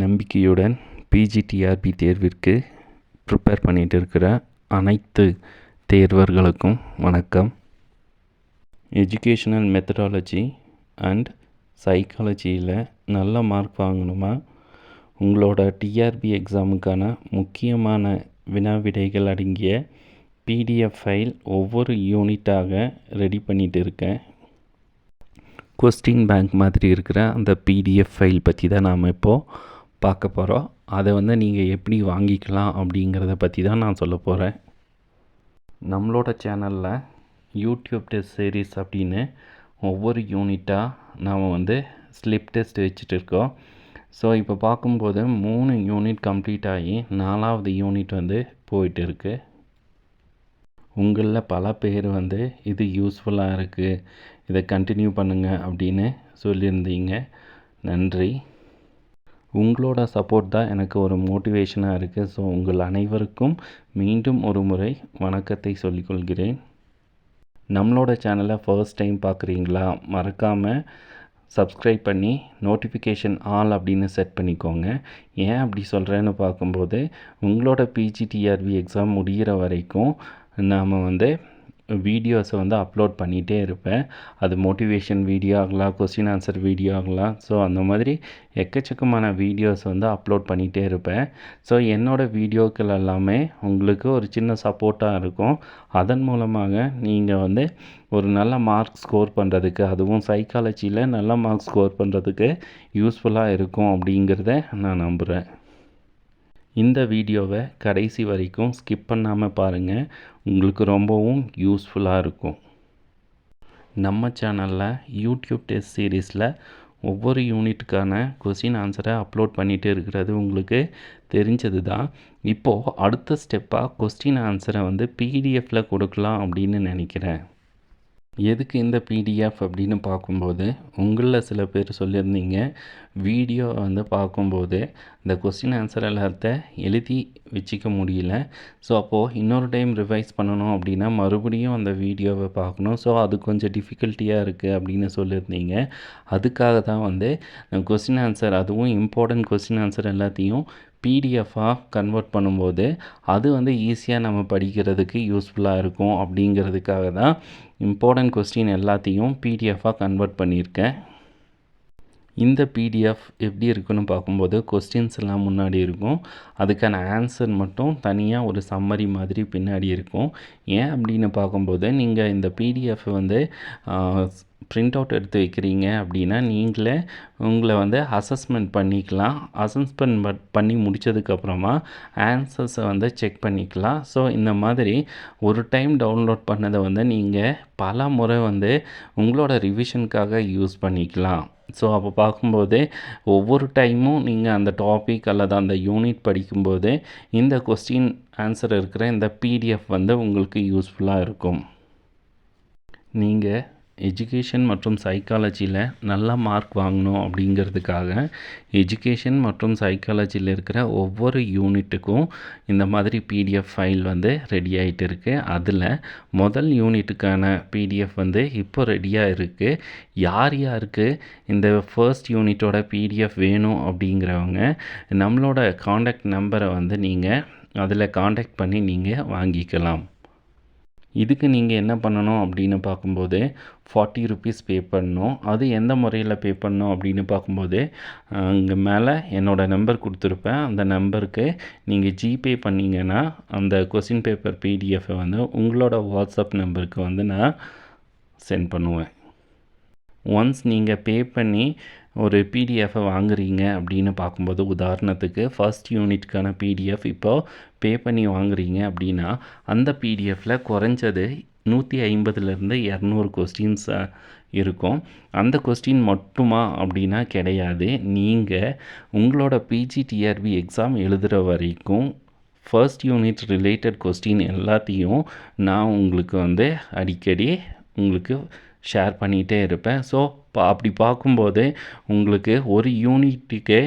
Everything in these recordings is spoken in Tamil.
நம்பிக்கையுடன் பிஜிடிஆர்பி தேர்விற்கு ப்ரிப்பேர் பண்ணிகிட்டு இருக்கிற அனைத்து தேர்வர்களுக்கும் வணக்கம். எஜுகேஷ்னல் மெத்தடாலஜி அண்ட் சைக்காலஜியில் நல்ல மார்க் வாங்கணுமா, உங்களோட டிஆர்பி எக்ஸாமுக்கான முக்கியமான வினாவிடைகள் அடங்கிய பிடிஎஃப் ஃபைல் ஒவ்வொரு யூனிட்டாக ரெடி பண்ணிகிட்டு இருக்கேன். கொஸ்டின் பேங்க் மாதிரி இருக்கிற அந்த பிடிஎஃப் ஃபைல் பற்றி தான் நாம் இப்போது பார்க்க போகிறோம். அதை நீங்கள் எப்படி வாங்கிக்கலாம் அப்படிங்கிறத பற்றி தான் நான் சொல்ல போகிறேன். நம்மளோட சேனலில் யூடியூப் டெஸ்ட் சீரீஸ் அப்படின்னு ஒவ்வொரு யூனிட்டாக நாம் ஸ்லிப் டெஸ்ட் வச்சுட்டு இருக்கோம். ஸோ இப்போ பார்க்கும்போது 3 யூனிட் கம்ப்ளீட் ஆகி 4வது யூனிட் போயிட்டு இருக்குது. உங்களில் பல பேர் இது யூஸ்ஃபுல்லாக இருக்குது, இதை கண்டினியூ பண்ணுங்கள் அப்படின்னு சொல்லியிருந்தீங்க. நன்றி. உங்களோட சப்போர்ட் தான் எனக்கு ஒரு மோட்டிவேஷனாக இருக்குது. ஸோ உங்கள் அனைவருக்கும் மீண்டும் ஒரு முறை வணக்கத்தை சொல்லிக்கொள்கிறேன். நம்மளோட சேனலை ஃபர்ஸ்ட் டைம் பார்க்குறீங்களா, மறக்காமல் சப்ஸ்கிரைப் பண்ணி நோட்டிஃபிகேஷன் ஆல் அப்படின்னு செட் பண்ணிக்கோங்க. ஏன் அப்படி சொல்கிறேன்னு பார்க்கும்போது, உங்களோட பிஜிடிஆர்பி எக்ஸாம் முடிகிற வரைக்கும் நாம் வீடியோஸை அப்லோட் பண்ணிகிட்டே இருப்பேன். அது மோட்டிவேஷன் வீடியோ ஆகலாம், கொஸ்டின் ஆன்சர் வீடியோ ஆகலாம். ஸோ அந்த மாதிரி எக்கச்சக்கமான வீடியோஸ் அப்லோட் பண்ணிகிட்டே இருப்பேன். ஸோ என்னோடய வீடியோக்கள் எல்லாமே உங்களுக்கு ஒரு சின்ன சப்போர்ட்டாக இருக்கும். அதன் மூலமாக நீங்கள் ஒரு நல்ல மார்க் ஸ்கோர் பண்ணுறதுக்கு, அதுவும் சைக்காலஜியில் நல்ல மார்க் ஸ்கோர் பண்ணுறதுக்கு யூஸ்ஃபுல்லாக இருக்கும் அப்படிங்கிறத நான் நம்புகிறேன். இந்த வீடியோவை கடைசி வரைக்கும் ஸ்கிப் பண்ணாமல் பாருங்கள், உங்களுக்கு ரொம்பவும் யூஸ்ஃபுல்லாக இருக்கும். நம்ம சேனலில் யூடியூப் டெஸ்ட் சீரீஸில் ஒவ்வொரு யூனிட்டுக்கான கொஸ்டின் ஆன்சரை அப்லோட் பண்ணிகிட்டு இருக்கிறது உங்களுக்கு தெரிஞ்சது தான். இப்போது அடுத்த ஸ்டெப்பாக கொஸ்டின் ஆன்சரை பிடிஎஃப்பில் கொடுக்கலாம் அப்படின்னு நினைக்கிறேன். எதுக்கு இந்த பிடிஎஃப் அப்படின்னு பார்க்கும்போது, உங்களில் சில பேர் சொல்லியிருந்தீங்க, வீடியோ பார்க்கும்போது இந்த கொஸ்டின் ஆன்சர் எல்லாத்த எழுதி வச்சிக்க முடியல. ஸோ அப்போது இன்னொரு டைம் ரிவைஸ் பண்ணணும் அப்படின்னா மறுபடியும் அந்த வீடியோவை பார்க்கணும். ஸோ அது கொஞ்சம் டிஃபிகல்ட்டியாக இருக்குது அப்படின்னு சொல்லியிருந்தீங்க. அதுக்காக தான் கொஸ்டின் ஆன்சர், அதுவும் இம்பார்ட்டன்ட் கொஸ்டின் ஆன்சர் எல்லாத்தையும் பிடிஎஃபாக கன்வெர்ட் பண்ணும்போது அது ஈஸியாக நம்ம படிக்கிறதுக்கு யூஸ்ஃபுல்லாக இருக்கும் அப்படிங்கிறதுக்காக தான் இம்பார்ட்டன்ட் கொஸ்டின் எல்லாத்தையும் பிடிஎஃபாக கன்வெர்ட் பண்ணியிருக்கேன். இந்த பிடிஎஃப் எப்படி இருக்குன்னு பார்க்கும்போது, கொஸ்டின்ஸ் எல்லாம் முன்னாடி இருக்கும், அதுக்கான ஆன்சர் மட்டும் தனியாக ஒரு சம்மரி மாதிரி பின்னாடி இருக்கும். ஏன் அப்படின்னு பார்க்கும்போது, நீங்கள் இந்த பிடிஎஃப் பிரிண்ட் அவுட் எடுத்து வைக்கிறீங்க அப்படின்னா நீங்களே உங்களை அசஸ்மெண்ட் பண்ணிக்கலாம். அசஸ்மெண்ட் பண்ணி முடித்ததுக்கப்புறமா ஆன்சர்ஸை செக் பண்ணிக்கலாம். ஸோ இந்த மாதிரி ஒரு டைம் டவுன்லோட் பண்ணதை நீங்கள் பல முறை உங்களோட ரிவிஷனுக்காக யூஸ் பண்ணிக்கலாம். ஸோ அப்போ பார்க்கும்போது ஒவ்வொரு டைமும் நீங்கள் அந்த டாபிக் அல்லது அந்த யூனிட் படிக்கும்போது இந்த கொஸ்டின் ஆன்சர் இருக்கிற இந்த பிடிஎஃப் உங்களுக்கு யூஸ்ஃபுல்லாக இருக்கும். நீங்கள் எஜுகேஷன் மற்றும் சைக்காலஜியில் நல்ல மார்க் வாங்கணும் அப்படிங்கிறதுக்காக எஜுகேஷன் மற்றும் சைக்காலஜியில் இருக்கிற ஒவ்வொரு யூனிட்டுக்கும் இந்த மாதிரி பிடிஎஃப் ஃபைல் ரெடி ஆகிட்டு இருக்குது. அதில் முதல் யூனிட்டுக்கான பிடிஎஃப் இப்போ ரெடியாக இருக்குது. யாருக்கு இந்த ஃபர்ஸ்ட் யூனிட்டோட பிடிஎஃப் வேணும் அப்படிங்கிறவங்க நம்மளோட காண்டாக்ட் நம்பரை நீங்கள் அதில் காண்டாக்ட் பண்ணி நீங்கள் வாங்கிக்கலாம். இதுக்கு நீங்கள் என்ன பண்ணணும் அப்படின்னு பார்க்கும்போது, 40 rupees பே பண்ணணும். அது எந்த முறையில் பே பண்ணணும் அப்படின்னு பார்க்கும்போது, இங்கே மேலே என்னோடய நம்பர் கொடுத்துருப்பேன். அந்த நம்பருக்கு நீங்கள் ஜிபே பண்ணிங்கன்னா அந்த கொஸ்டின் பேப்பர் பிடிஎஃப்பை உங்களோட வாட்ஸ்அப் நம்பருக்கு நான் சென்ட் பண்ணுவேன். ஒன்ஸ் நீங்கள் பே பண்ணி ஒரு பிடிஎஃப்பை வாங்குறீங்க அப்படின்னு பார்க்கும்போது, உதாரணத்துக்கு ஃபர்ஸ்ட் யூனிட்கான பிடிஎஃப் இப்போது பே பண்ணி வாங்குறீங்க அப்படின்னா அந்த பிடிஎஃப்பில் குறைஞ்சது 150லேருந்து 200 கொஸ்டின்ஸ் இருக்கும். அந்த கொஸ்டின் மட்டுமா அப்படின்னா கிடையாது. நீங்கள் உங்களோட பிஜிடிஆர்பி எக்ஸாம் எழுதுகிற வரைக்கும் ஃபர்ஸ்ட் யூனிட் ரிலேட்டட் கொஸ்டின் எல்லாத்தையும் நான் உங்களுக்கு அடிக்கடி உங்களுக்கு ஷேர் பண்ணிகிட்டே இருப்பேன். ஸோ அப்படி பார்க்கும்போது உங்களுக்கு ஒரு யூனிட்டுக்கே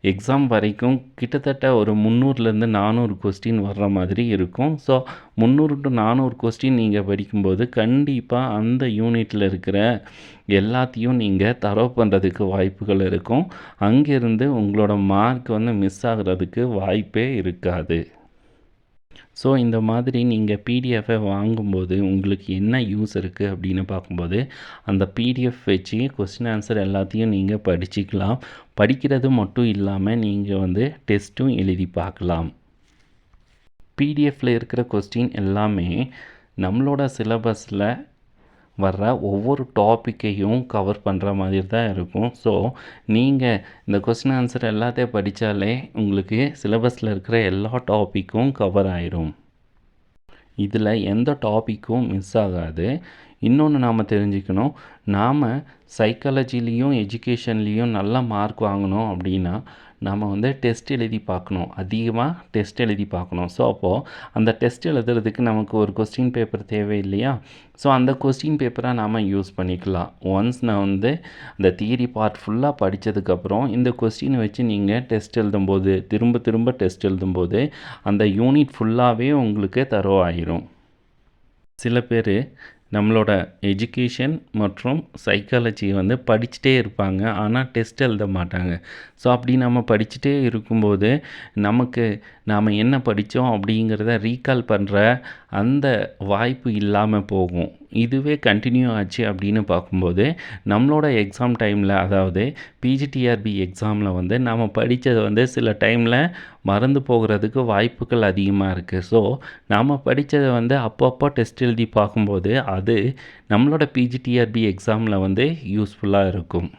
எக்ஸாம் வரைக்கும் கிட்டத்தட்ட ஒரு 300லேருந்து 400 கொஸ்டின் வர்ற மாதிரி இருக்கும். ஸோ 300 to 400 கொஸ்டின் நீங்கள் படிக்கும்போது கண்டிப்பாக அந்த யூனிட்டில் இருக்கிற எல்லாத்தையும் நீங்கள் தரவு பண்ணுறதுக்கு வாய்ப்புகள் இருக்கும். அங்கேருந்து உங்களோட மார்க் வந்து மிஸ் ஆகிறதுக்கு வாய்ப்பே இருக்காது. ஸோ இந்த மாதிரி நீங்கள் பிடிஎஃப்பை வாங்கும்போது உங்களுக்கு என்ன யூஸ் இருக்குது அப்படின்னு பார்க்கும்போது அந்த பிடிஎஃப் வச்சு கொஸ்டின் ஆன்சர் எல்லாத்தையும் நீங்கள் படிச்சுக்கலாம். படிக்கிறது மட்டும் இல்லாமல் நீங்கள் வந்து டெஸ்ட்டும் எழுதி பார்க்கலாம். பிடிஎஃப்பில் இருக்கிற கொஸ்டின் எல்லாமே நம்மளோட சிலபஸில் வர்ற ஒவ்வொரு டாப்பிக்கையும் கவர் பண்ணுற மாதிரி தான் இருக்கும். ஸோ நீங்கள் இந்த கொஸ்டின் ஆன்சர் எல்லாத்தையும் படித்தாலே உங்களுக்கு சிலபஸில் இருக்கிற எல்லா டாப்பிக்கும் கவர் ஆயிரும். இதில் எந்த டாப்பிக்கும் மிஸ் ஆகாது. இன்னொன்று நாம் தெரிஞ்சுக்கணும், நாம் சைக்காலஜிலையும் எஜுகேஷன்லேயும் நல்ல மார்க் வாங்கணும் அப்படின்னா நாம் வந்து டெஸ்ட் எழுதி பார்க்கணும். அதிகமாக டெஸ்ட் எழுதி பார்க்கணும். ஸோ அப்போது அந்த டெஸ்ட் எழுதுறதுக்கு நமக்கு ஒரு கொஸ்டின் பேப்பர் தேவை இல்லையா? ஸோ அந்த கொஸ்டின் பேப்பரை நாம் யூஸ் பண்ணிக்கலாம். ஒன்ஸ் நான் வந்து அந்த தியரி பார்ட் ஃபுல்லாக படித்ததுக்கப்புறம் இந்த கொஸ்டினை வச்சு நீங்கள் டெஸ்ட் எழுதும்போது திரும்ப திரும்ப டெஸ்ட் எழுதும்போது அந்த யூனிட் ஃபுல்லாகவே உங்களுக்கு தரோவாயிரும். சில பேர் நம்மளோட எஜுகேஷன் மற்றும் சைக்காலஜியை வந்து படிச்சுட்டே இருப்பாங்க, ஆனால் டெஸ்ட் எழுத மாட்டாங்க. ஸோ அப்படி நம்ம படிச்சுட்டே இருக்கும்போது நமக்கு நாம் என்ன படித்தோம் அப்படிங்கிறத ரீகால் பண்ணுற அந்த வாய்ப்பு இல்லாமல் போகும். இதுவே கண்டினியூ ஆச்சு அப்படின்னு பார்க்கும்போது நம்மளோட எக்ஸாம் டைமில், அதாவது பிஜிடிஆர்பி எக்ஸாமில் வந்து நாம் படித்ததை வந்து சில டைமில் மறந்து போகிறதுக்கு வாய்ப்புகள் அதிகமாக இருக்குது. ஸோ நாம் படித்ததை வந்து அப்பப்போ டெஸ்ட் எழுதி பார்க்கும்போது அது நம்மளோட பிஜிடிஆர்பி எக்ஸாமில் வந்து யூஸ்ஃபுல்லாக இருக்கும்.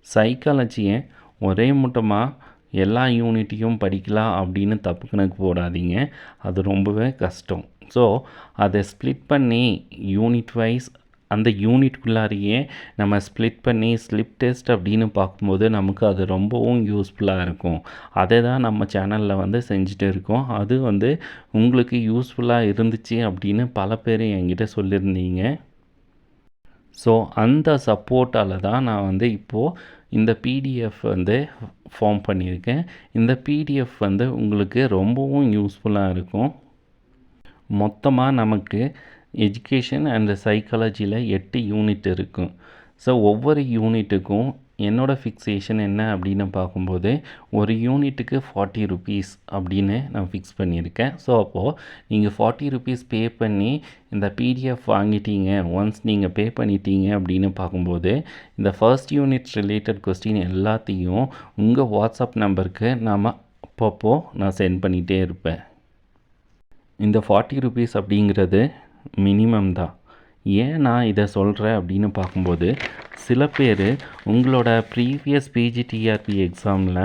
சைக்காலஜியை ஒரே மூட்டமாக எல்லா யூனிட்டையும் படிக்கலாம் அப்படின்னு தப்பு கணக்கு போடாதீங்க. அது ரொம்பவே கஷ்டம். ஸோ அதை ஸ்ப்ளிட் பண்ணி யூனிட் வைஸ் அந்த யூனிட்குள்ளாரையே நம்ம ஸ்ப்ளிட் பண்ணி ஸ்லிப் டெஸ்ட் அப்படின்னு பார்க்கும்போது நமக்கு அது ரொம்பவும் யூஸ்ஃபுல்லாக இருக்கும். அதை தான் நம்ம சேனலில் வந்து செஞ்சுட்டு இருக்கோம். அது வந்து உங்களுக்கு யூஸ்ஃபுல்லாக இருந்துச்சு அப்படின்னு பல பேர் என்கிட்ட சொல்லியிருந்தீங்க. ஸோ அந்த சப்போர்ட்டால் தான் நான் வந்து இப்போது இந்த பிடிஎஃப் வந்து ஃபார்ம் பண்ணியிருக்கேன். இந்த பிடிஎஃப் வந்து உங்களுக்கு ரொம்பவும் யூஸ்ஃபுல்லாக இருக்கும். மொத்தமாக நமக்கு எஜுகேஷன் அண்ட் சைக்காலஜியில் 8 யூனிட் இருக்கும். ஸோ ஒவ்வொரு யூனிட்டுக்கும் என்னோடய ஃபிக்ஸேஷன் என்ன அப்படின்னு பார்க்கும்போது ஒரு யூனிட்டுக்கு 40 ருபீஸ் அப்படின்னு நான் ஃபிக்ஸ் பண்ணியிருக்கேன். ஸோ அப்போது நீங்கள் 40 ருபீஸ் பே பண்ணி இந்த பிடிஎஃப் வாங்கிட்டீங்க, ஒன்ஸ் நீங்கள் பே பண்ணிட்டீங்க அப்படின்னு பார்க்கும்போது இந்த ஃபர்ஸ்ட் யூனிட் ரிலேட்டட் கொஸ்டின் எல்லாத்தையும் உங்கள் வாட்ஸ்அப் நம்பருக்கு அப்பப்போ நான் சென்ட் பண்ணிகிட்டே இருப்பேன். இந்த 40 ருபீஸ் அப்படிங்கிறது மினிமம் தான். ஏன் நான் இதை சொல்கிறேன் அப்படின்னு பார்க்கும்போது சில பேர் உங்களோட ப்ரீவியஸ் பிஜிடிஆர்பி எக்ஸாமில்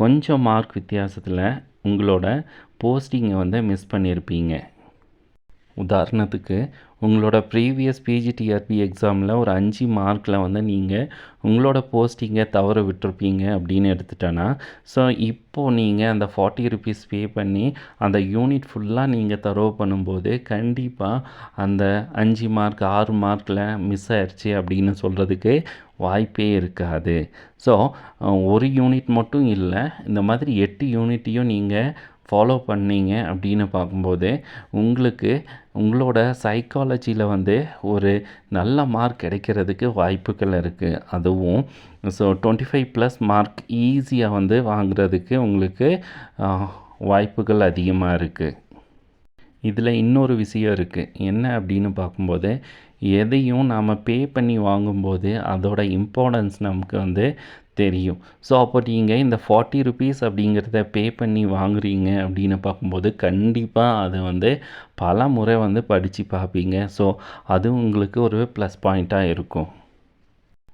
கொஞ்சம் மார்க் வித்தியாசத்தில் உங்களோட போஸ்டிங்கை வந்து மிஸ் பண்ணியிருப்பீங்க. உதாரணத்துக்கு உங்களோட ப்ரீவியஸ் பிஜிடிஆர்பி எக்ஸாமில் ஒரு 5 மார்க்கில் வந்து நீங்கள் உங்களோட போஸ்டிங்கை தவற விட்டுருப்பீங்க அப்படின்னு எடுத்துட்டேன்னா, ஸோ இப்போது நீங்கள் அந்த 40 ருபீஸ் பே பண்ணி அந்த யூனிட் ஃபுல்லாக நீங்கள் தரவு பண்ணும்போது கண்டிப்பாக அந்த 5 மார்க் 6 மார்க்கில் மிஸ் ஆயிடுச்சு அப்படின்னு சொல்கிறதுக்கு வாய்ப்பே இருக்காது. ஸோ ஒரு யூனிட் மட்டும் இல்லை, இந்த மாதிரி 8 யூனிட்டையும் நீங்கள் ஃபாலோ பண்ணீங்க அப்படின்னு பார்க்கும்போது உங்களுக்கு உங்களோட சைக்காலஜியில் வந்து ஒரு நல்ல மார்க் கிடைக்கிறதுக்கு வாய்ப்புகள் இருக்குது. அதுவும் ஸோ 25+ மார்க் ஈஸியாக வந்து வாங்குறதுக்கு உங்களுக்கு வாய்ப்புகள் அதிகமாக இருக்குது. இதில் இன்னொரு விஷயம் இருக்குது. என்ன அப்படின்னு பார்க்கும்போது எதையும் நாம் பே பண்ணி வாங்கும்போது அதோட இம்பார்ட்டன்ஸ் நமக்கு வந்து தெரியும். ஸோ அப்போ நீங்கள் இந்த 40 ருபீஸ் அப்படிங்கிறத பே பண்ணி வாங்குறீங்க அப்படின்னு பார்க்கும்போது கண்டிப்பாக அதை வந்து பல முறை வந்து படித்து பார்ப்பீங்க. ஸோ அது உங்களுக்கு ஒரு ப்ளஸ் பாயிண்ட்டாக இருக்கும்.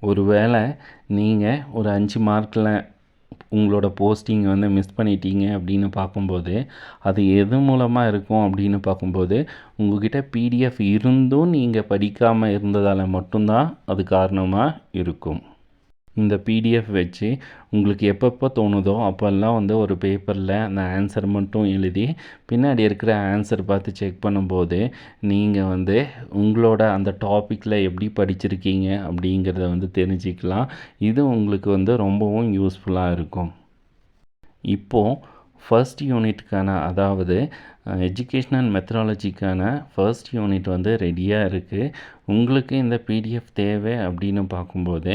ஒருவேளை நீங்கள் ஒரு 5 மார்க்கில் உங்களோட போஸ்டிங் வந்து மிஸ் பண்ணிட்டீங்க அப்படின்னு பார்க்கும்போது அது எது மூலமாக இருக்கும் அப்படின்னு பார்க்கும்போது உங்கள்கிட்ட பிடிஎஃப் இருந்தும் நீங்கள் படிக்காமல் இருந்ததால் மட்டும்தான் அது காரணமாக இருக்கும். இந்த பிடிஎஃப் வச்சு உங்களுக்கு எப்பப்போ தோணுதோ அப்போல்லாம் வந்து ஒரு பேப்பரில் அந்த ஆன்சர் மட்டும் எழுதி பின்னாடி இருக்கிற ஆன்சர் பார்த்து செக் பண்ணும்போது நீங்கள் வந்து உங்களோட அந்த டாப்பிக்கில் எப்படி படிச்சிருக்கீங்க அப்படிங்கிறத வந்து தெரிஞ்சுக்கலாம். இது உங்களுக்கு வந்து ரொம்பவும் யூஸ்ஃபுல்லாக இருக்கும். இப்போது ஃபர்ஸ்ட் யூனிட்டுக்கான அதாவது எஜுகேஷ்னல் மெத்தடாலஜிக்கான ஃபர்ஸ்ட் யூனிட் வந்து ரெடியாக இருக்குது. உங்களுக்கு இந்த பிடிஎஃப் தேவை அப்படின்னு பார்க்கும்போது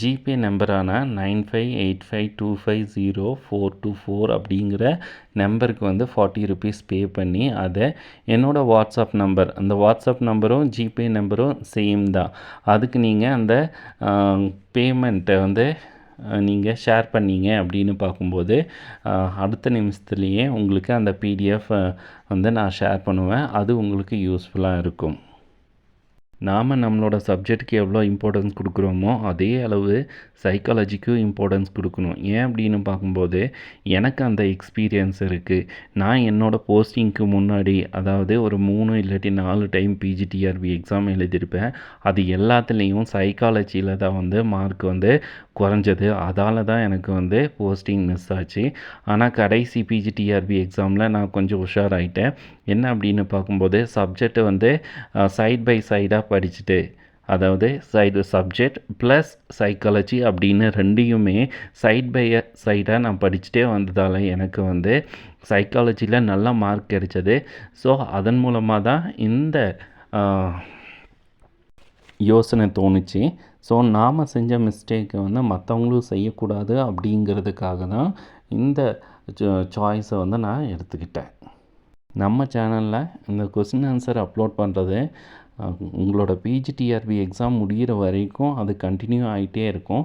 ஜிபே நம்பரான 9585250424 அப்படிங்கிற நம்பருக்கு வந்து 40 rupees பே பண்ணி அதை என்னோடய வாட்ஸ்அப் நம்பர், அந்த வாட்ஸ்அப் நம்பரும் ஜிபே நம்பரும் சேம் தான், அதுக்கு நீங்கள் அந்த பேமெண்ட்டை வந்து நீங்கள் ஷேர் பண்ணீங்க அப்படின்னு பார்க்கும்போது அடுத்த நிமிஷத்துலேயே உங்களுக்கு அந்த பிடிஎஃப் வந்து நான் ஷேர் பண்ணுவேன். அது உங்களுக்கு யூஸ்ஃபுல்லாக இருக்கும். நாம் நம்மளோட சப்ஜெக்ட்டுக்கு எவ்வளோ இம்பார்ட்டன்ஸ் கொடுக்குறோமோ அதே அளவு சைக்காலஜிக்கும் இம்பார்ட்டன்ஸ் கொடுக்கணும். ஏன் அப்படின்னு பார்க்கும்போது எனக்கு அந்த எக்ஸ்பீரியன்ஸ் இருக்குது. நான் என்னோடய போஸ்டிங்க்கு முன்னாடி அதாவது ஒரு 3 இல்லாட்டி 4 டைம் பிஜிடிஆர்பி எக்ஸாம் எழுதியிருப்பேன். அது எல்லாத்துலேயும் சைக்காலஜியில் தான் வந்து மார்க் வந்து குறைஞ்சது. அதால் தான் எனக்கு வந்து போஸ்டிங் மிஸ் ஆச்சு. ஆனால் கடைசி பிஜிடிஆர்பி எக்ஸாமில் நான் கொஞ்சம் உஷாராயிட்டேன். என்ன அப்படின்னு பார்க்கும்போது சப்ஜெக்டை வந்து சைட் பை சைடாக படிச்சுட்டு, அதாவது சப்ஜெக்ட் ப்ளஸ் சைக்காலஜி அப்படின்னு ரெண்டையுமே சைட் பை சைடாக நான் படிச்சுட்டே வந்ததால் எனக்கு வந்து சைக்காலஜியில் நல்ல மார்க் கிடைச்சது. ஸோ அதன் மூலமாக தான் இந்த யோசனை தோணுச்சு. ஸோ நாம் செஞ்ச மிஸ்டேக்கை வந்து மற்றவங்களும் செய்யக்கூடாது அப்படிங்கிறதுக்காக தான் இந்த சாய்ஸை வந்து நான் எடுத்துக்கிட்டேன். நம்ம சேனலில் இந்த கொஸ்டின் ஆன்சர் அப்லோட் பண்ணுறது உங்களோட பிஜிடிஆர்பி எக்ஸாம் முடிகிற வரைக்கும் அது கண்டினியூ ஆகிட்டே இருக்கும்.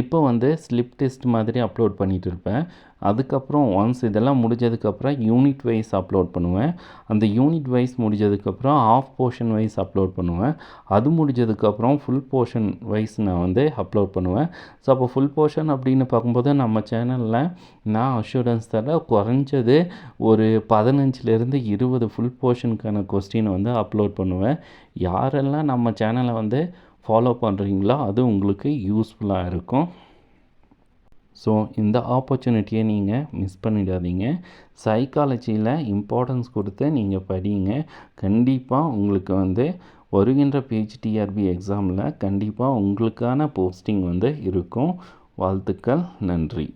இப்போ வந்து ஸ்லிப் டெஸ்ட் மாதிரி அப்லோட் பண்ணிகிட்டு இருப்பேன். அதுக்கப்புறம் ஒன்ஸ் இதெல்லாம் முடிஞ்சதுக்கப்புறம் யூனிட் வைஸ் அப்லோட் பண்ணுவேன். அந்த யூனிட் வைஸ் முடிஞ்சதுக்கப்புறம் ஆஃப் போர்ஷன் வைஸ் அப்லோட் பண்ணுவேன். அது முடிஞ்சதுக்கப்புறம் ஃபுல் போர்ஷன் வைஸ் நான் வந்து அப்லோட் பண்ணுவேன். ஸோ அப்போ ஃபுல் போர்ஷன் அப்படின்னு பார்க்கும்போது நம்ம சேனலில் நான் அஷூரன்ஸ் தர குறைஞ்சது ஒரு 15லேருந்து 20 ஃபுல் போர்ஷனுக்கான கொஸ்டின் வந்து அப்லோட் பண்ணுவேன். யாரெல்லாம் நம்ம சேனலை வந்து ஃபாலோ பண்ணுறீங்களோ அது உங்களுக்கு யூஸ்ஃபுல்லாக இருக்கும். ஸோ இந்த ஆப்பர்ச்சுனிட்டியை நீங்கள் மிஸ் பண்ணிடாதீங்க. சைக்காலஜியில் இம்பார்ட்டன்ஸ் கொடுத்து நீங்கள் படிங்க. கண்டிப்பாக உங்களுக்கு வந்து வருகின்ற பிஜிடிஆர்பி எக்ஸாமில் கண்டிப்பாக உங்களுக்கான போஸ்டிங் வந்து இருக்கும். வாழ்த்துக்கள். நன்றி.